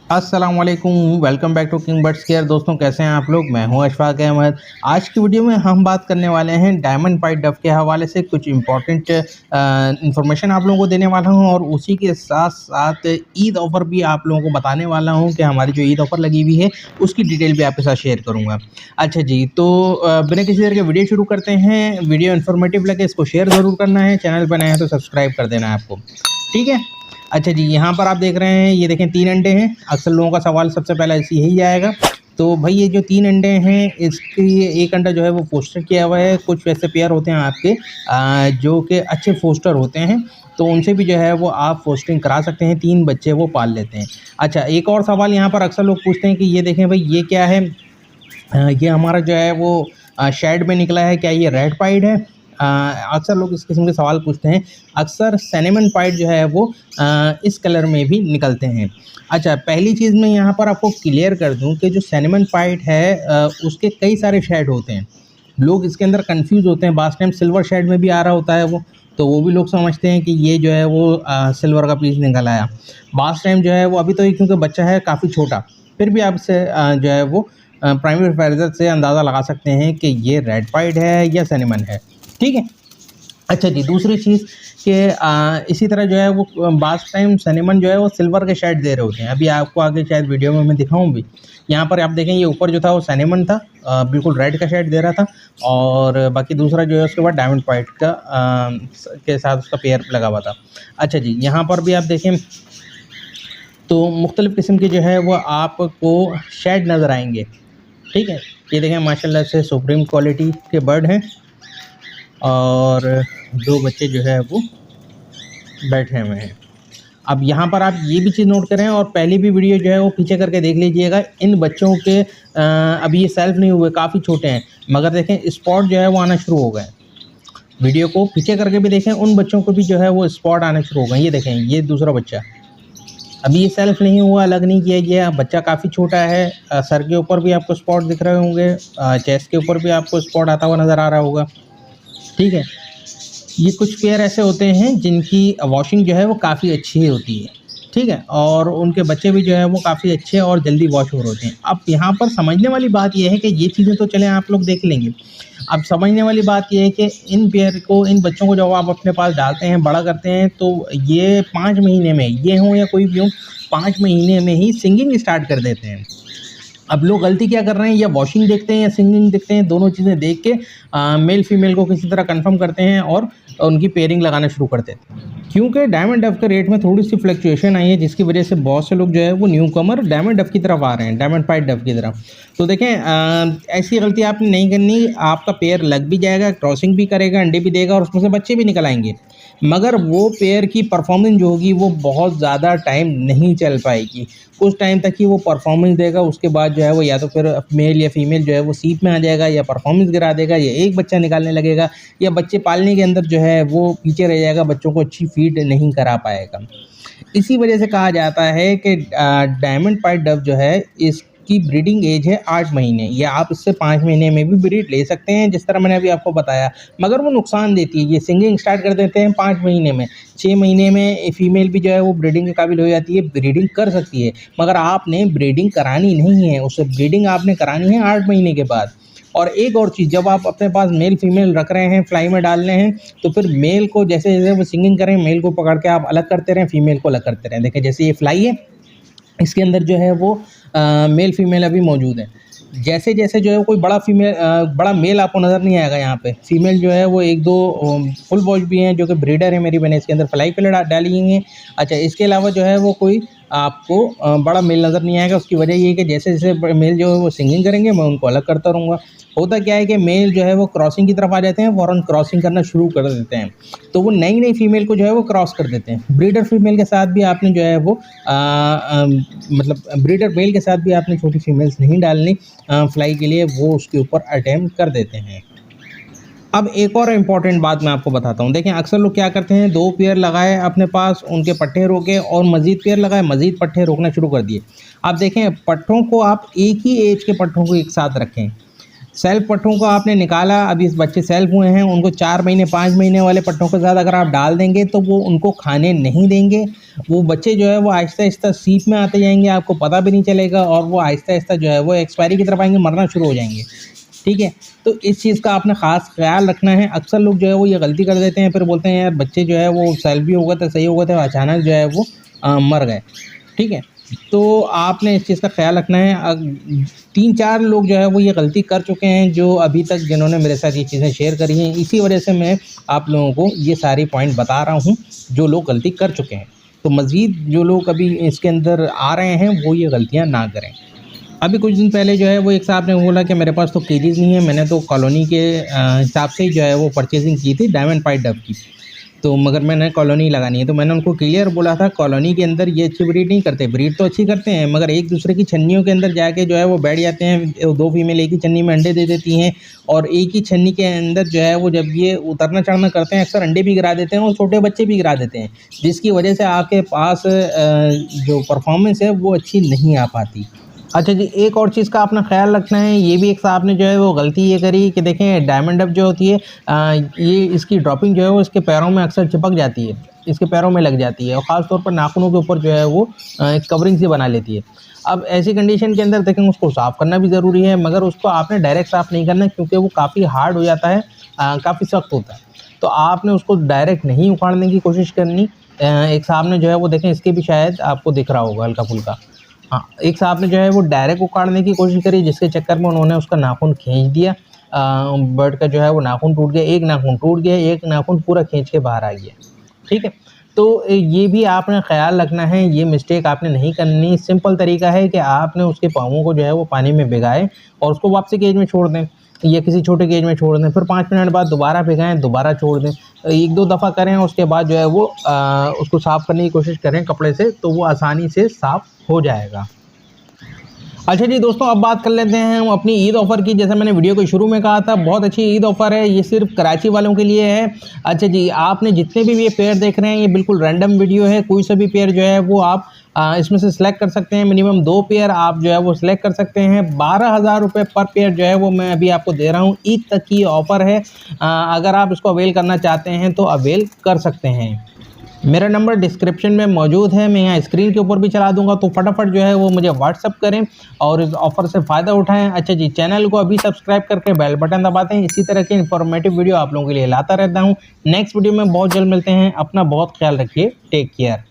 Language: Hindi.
अस्सलाम वालेकुम, welcome back to King Birds Care. दोस्तों कैसे हैं आप लोग। मैं हूं अशफाक अहमद। आज की वीडियो में हम बात करने वाले हैं डायमंड पाइट डव के हवाले से कुछ इंपॉर्टेंट इंफॉर्मेशन आप लोगों को देने वाला हूं, और उसी के साथ साथ ईद ऑफ़र भी आप लोगों को बताने वाला हूं कि हमारी जो ईद ऑफ़र लगी हुई है उसकी डिटेल भी आपके साथ शेयर करूँगा। अच्छा जी, तो बिना किसी तरह के वीडियो शुरू करते हैं। वीडियो इन्फॉर्मेटिव लगे इसको शेयर ज़रूर करना है, चैनल पर नए हैं तो सब्सक्राइब कर देना है आपको, ठीक है। अच्छा जी, यहाँ पर आप देख रहे हैं, ये देखें 3 अंडे हैं। अक्सर लोगों का सवाल सबसे पहला इसी यही आएगा। तो भाई ये जो 3 अंडे हैं, इसकी एक अंडा जो है वो फोस्टर किया हुआ है। कुछ वैसे पेयर होते हैं आपके जो कि अच्छे फोस्टर होते हैं, तो उनसे भी जो है वो आप फोस्टरिंग करा सकते हैं, 3 बच्चे वो पाल लेते हैं। अच्छा, एक और सवाल यहाँ पर अक्सर लोग पूछते हैं कि ये देखें भाई ये क्या है। ये हमारा जो है वो शेड में निकला है, क्या ये रेड पाइड है? अक्सर लोग इस किस्म के सवाल पूछते हैं। अक्सर सिनेमन पाइड जो है वो इस कलर में भी निकलते हैं। अच्छा, पहली चीज़ मैं यहाँ पर आपको क्लियर कर दूँ कि जो सिनेमन पाइड है उसके कई सारे शेड होते हैं। लोग इसके अंदर कंफ्यूज होते हैं। बास टाइम सिल्वर शेड में भी आ रहा होता है वो भी लोग समझते हैं कि ये जो है वो सिल्वर का पीस निकल आया। बास टाइम जो है वो अभी तो ये क्योंकि बच्चा है काफ़ी छोटा, फिर भी आप इससे जो है वो प्राइमरी कंपैरिजन से अंदाज़ा लगा सकते हैं कि ये रेड पाइड है या सिनेमन है, ठीक है। अच्छा जी, दूसरी चीज़ कि इसी तरह जो है वो बास टाइम सिनेमन जो है वो सिल्वर के शेड दे रहे होते हैं। अभी आपको आगे शायद वीडियो में मैं दिखाऊं भी। यहाँ पर आप देखें, ये ऊपर जो था वो सिनेमन था, बिल्कुल रेड का शेड दे रहा था, और बाकी दूसरा जो है उसके बाद डायमंड पाइट का के साथ उसका पेयर लगा हुआ था। अच्छा जी, यहाँ पर भी आप देखें तो मुख्तलिफ़ किस्म के जो है वो आपको शेड नज़र आएंगे, ठीक है। ये देखें माशाल्लाह से सुप्रीम क्वालिटी के बर्ड हैं, और 2 बच्चे जो है वो बैठे हुए हैं। अब यहाँ पर आप ये भी चीज़ नोट करें, और पहली भी वीडियो जो है वो पीछे करके देख लीजिएगा। इन बच्चों के अभी ये सेल्फ नहीं हुए, काफ़ी छोटे हैं, मगर देखें स्पॉट जो है वो आना शुरू हो गए। वीडियो को पीछे करके भी देखें, उन बच्चों को भी जो है वो स्पॉट आने शुरू हो गए। ये देखें, ये दूसरा बच्चा अभी ये सेल्फ नहीं हुआ, अलग नहीं किया गया, बच्चा काफ़ी छोटा है। सर के ऊपर भी आपको स्पॉट दिख रहे होंगे, चेस्ट के ऊपर भी आपको स्पॉट आता हुआ नज़र आ रहा होगा, ठीक है। ये कुछ पेयर ऐसे होते हैं जिनकी वॉशिंग जो है वो काफ़ी अच्छी होती है, ठीक है, और उनके बच्चे भी जो है वो काफ़ी अच्छे और जल्दी वॉश ओवर होते हैं। अब यहाँ पर समझने वाली बात यह है कि ये चीज़ें तो चलें आप लोग देख लेंगे। अब समझने वाली बात यह है कि इन पेयर को, इन बच्चों को जब आप अपने पास डालते हैं, बड़ा करते हैं, तो ये 5 महीने में, ये हों या कोई भी हो, 5 महीने में ही सिंगिंग स्टार्ट कर देते हैं। अब लोग गलती क्या कर रहे हैं, या वॉशिंग देखते हैं या सिंगिंग देखते हैं, दोनों चीज़ें देख के मेल फीमेल को किसी तरह कंफर्म करते हैं और उनकी पेयरिंग लगाना शुरू कर देते हैं। क्योंकि डायमंड डव के रेट में थोड़ी सी फ्लक्चुएशन आई है, जिसकी वजह से बहुत से लोग जो है वो न्यू कमर डायमंड डव की तरफ आ रहे हैं, डायमंड पाइट डव की तरफ। तो देखें, ऐसी गलती आपने नहीं करनी। आपका पेयर लग भी जाएगा, क्रॉसिंग भी करेगा, अंडे भी देगा, और उसमें से बच्चे भी निकल आएंगे, मगर वो पेयर की परफॉर्मेंस जो होगी वो बहुत ज़्यादा टाइम नहीं चल पाएगी। कुछ टाइम तक ही वो परफॉर्मेंस देगा, उसके बाद जो है वो या तो फिर मेल या फीमेल जो है वो सीप में आ जाएगा, या परफॉर्मेंस गिरा देगा, या एक बच्चा निकालने लगेगा, या बच्चे पालने के अंदर जो है वो पीछे रह जाएगा, बच्चों को अच्छी फीड नहीं करा पाएगा। इसी वजह से कहा जाता है कि डायमंड पाइट डव जो है इसकी ब्रीडिंग एज है 8 महीने, या आप इससे 5 महीने में भी ब्रीड ले सकते हैं, जिस तरह मैंने अभी आपको बताया, मगर वो नुकसान देती है। ये सिंगिंग स्टार्ट कर देते हैं 5 महीने में, 6 महीने में फीमेल भी जो है वो ब्रीडिंग के काबिल हो जाती है, ब्रीडिंग कर सकती है, मगर आपने ब्रीडिंग करानी नहीं है, उससे ब्रीडिंग आपने करानी है 8 महीने के बाद। और एक और चीज़, जब आप अपने पास मेल फीमेल रख रहे हैं, फ्लाई में डाल रहे हैं, तो फिर मेल को जैसे जैसे वो सिंगिंग करें, मेल को पकड़ के आप अलग करते रहें, फीमेल को अलग करते रहें। देखें, जैसे ये फ्लाई है, इसके अंदर जो है वो मेल फीमेल अभी मौजूद है। जैसे जैसे जो है कोई बड़ा मेल आपको नज़र नहीं आएगा। यहाँ पे फीमेल जो है वो 1-2 फुल वॉश भी हैं जो कि ब्रीडर है मेरी, मैंने इसके अंदर फ्लाई पे डाली हुई हैं। अच्छा, इसके अलावा जो है वो कोई आपको बड़ा मेल नज़र नहीं आएगा। उसकी वजह ये है कि जैसे जैसे मेल जो है वो सिंगिंग करेंगे, मैं उनको अलग करता रहूँगा। होता क्या है कि मेल जो है वो क्रॉसिंग की तरफ आ जाते हैं, फ़ौरन क्रॉसिंग करना शुरू कर देते हैं, तो वो नई नई फीमेल को जो है वो क्रॉस कर देते हैं। ब्रीडर फीमेल के साथ भी आपने जो है वो मतलब ब्रीडर मेल के साथ भी आपने छोटी फीमेल्स नहीं डालनी फ्लाई के लिए, वो उसके ऊपर अटेम्प्ट कर देते हैं। अब एक और इम्पॉर्टेंट बात मैं आपको बताता हूँ। देखें, अक्सर लोग क्या करते हैं, 2 पेयर लगाए अपने पास, उनके पट्टे रोके, और मज़ीद पेयर लगाए, मज़ीद पट्टे रोकना शुरू कर दिए। आप देखें, पट्टों को आप एक ही एज के पट्टों को एक साथ रखें। सेल्फ पट्टों को आपने निकाला, अभी इस बच्चे सेल्फ हुए हैं, उनको 4 महीने 5 महीने वाले पट्टों के साथ अगर आप डाल देंगे तो वो उनको खाने नहीं देंगे। वो बच्चे जो है वो आहिस्ता-आहिस्ता सीप में आते जाएँगे, आपको पता भी नहीं चलेगा और वो आहिस्ता-आहिस्ता जो है वो एक्सपायरी की तरफ आएँगे, मरना शुरू हो जाएँगे। ठीक है? तो इस चीज़ का आपने ख़ास ख़्याल रखना है। अक्सर लोग जो है वो ये गलती कर देते हैं, फिर बोलते हैं यार बच्चे जो है वो सेल्फ भी हो गए थे, सही हो गए थे, अचानक जो है वो मर गए। ठीक है? तो आपने इस चीज़ का ख़्याल रखना है। 3-4 लोग जो है वो ये गलती कर चुके हैं, जो अभी तक जिन्होंने मेरे साथ ये चीज़ें शेयर करी हैं, इसी वजह से मैं आप लोगों को ये सारी पॉइंट बता रहा हूँ, जो लोग गलती कर चुके हैं। तो मज़ीद जो लोग अभी इसके अंदर आ रहे हैं, वो ये गलतियाँ ना करें। अभी कुछ दिन पहले जो है वो एक साहब ने बोला कि मेरे पास तो केजेस नहीं है, मैंने तो कॉलोनी के हिसाब से ही जो है वो परचेज़िंग की थी डायमंड पाइड डव की। तो मगर मैंने कॉलोनी लगानी है, तो मैंने उनको क्लियर बोला था कॉलोनी के अंदर ये अच्छी ब्रीड नहीं करते, ब्रीड तो अच्छी करते हैं मगर एक दूसरे की छन्नियों के अंदर जाके जो है वो बैठ जाते हैं। 2 फीमेल एक ही छन्नी में अंडे दे देती हैं और एक ही छन्नी के अंदर जो है वो जब ये उतरना चढ़ना करते हैं अक्सर अंडे भी गिरा देते हैं और छोटे बच्चे भी गिरा देते हैं, जिसकी वजह से आपके पास जो परफॉर्मेंस है वो अच्छी नहीं आ पाती। अच्छा जी, एक और चीज़ का अपना ख़्याल रखना है, ये भी एक साहब ने जो है वो गलती ये करी कि देखें डायमंड डव जो होती है ये इसकी ड्रॉपिंग जो है वो इसके पैरों में अक्सर चिपक जाती है, इसके पैरों में लग जाती है और ख़ास तौर पर नाखूनों के ऊपर जो है वो एक कवरिंग सी बना लेती है। अब ऐसी कंडीशन के अंदर देखें उसको साफ़ करना भी ज़रूरी है, मगर उसको आपने डायरेक्ट साफ़ नहीं करना क्योंकि वो काफ़ी हार्ड हो जाता है, काफ़ी सख्त होता है। तो आपने उसको डायरेक्ट नहीं उखाड़ने की कोशिश करनी। एक साहब ने जो है वो देखें इसके भी शायद आपको दिख रहा होगा हल्का-फुल्का। हाँ, एक साहब ने जो है वो डायरेक्ट उखाड़ने की कोशिश करी, जिसके चक्कर में उन्होंने उसका नाखून खींच दिया। बर्ड का जो है वो नाखून टूट गया, एक नाखून टूट गया, एक नाखून पूरा खींच के बाहर आ गया। ठीक है? तो ये भी आपने ख़्याल रखना है, ये मिस्टेक आपने नहीं करनी। सिंपल तरीका है कि आपने उसके पाँवों को जो है वो पानी में भिगाएँ और उसको वापसी केज में छोड़ दें या किसी छोटे केज में छोड़ दें, फिर 5 मिनट बाद दोबारा भिगाएँ, दोबारा छोड़ दें। 1-2 दफ़ा करें, उसके बाद जो है वो उसको साफ़ करने की कोशिश करें कपड़े से, तो वो आसानी से साफ़ हो जाएगा। अच्छा जी दोस्तों, अब बात कर लेते हैं हम अपनी ईद ऑफ़र की। जैसे मैंने वीडियो को शुरू में कहा था, बहुत अच्छी ईद ऑफ़र है, ये सिर्फ कराची वालों के लिए है। अच्छा जी, आपने जितने भी ये पेयर देख रहे हैं, ये बिल्कुल रैंडम वीडियो है, कोई सा भी पेयर जो है वो आप इसमें से सिलेक्ट कर सकते हैं। मिनिमम 2 पेयर आप जो है वो सिलेक्ट कर सकते हैं। 12,000 रुपये पर पेयर जो है वो मैं अभी आपको दे रहा हूँ। ईद तक की ऑफ़र है, अगर आप इसको अवेल करना चाहते हैं तो अवेल कर सकते हैं। मेरा नंबर डिस्क्रिप्शन में मौजूद है, मैं यहाँ स्क्रीन के ऊपर भी चला दूँगा, तो फटाफट जो है वो मुझे व्हाट्सअप करें और इस ऑफ़र से फ़ायदा उठाएँ। अच्छा जी, चैनल को अभी सब्सक्राइब करके बेल बटन दबा दें, इसी तरह के इन्फॉर्मेटिव वीडियो आप लोगों के लिए लाता रहता हूँ। नेक्स्ट वीडियो में बहुत जल्द मिलते हैं, अपना बहुत ख्याल रखिए, टेक केयर।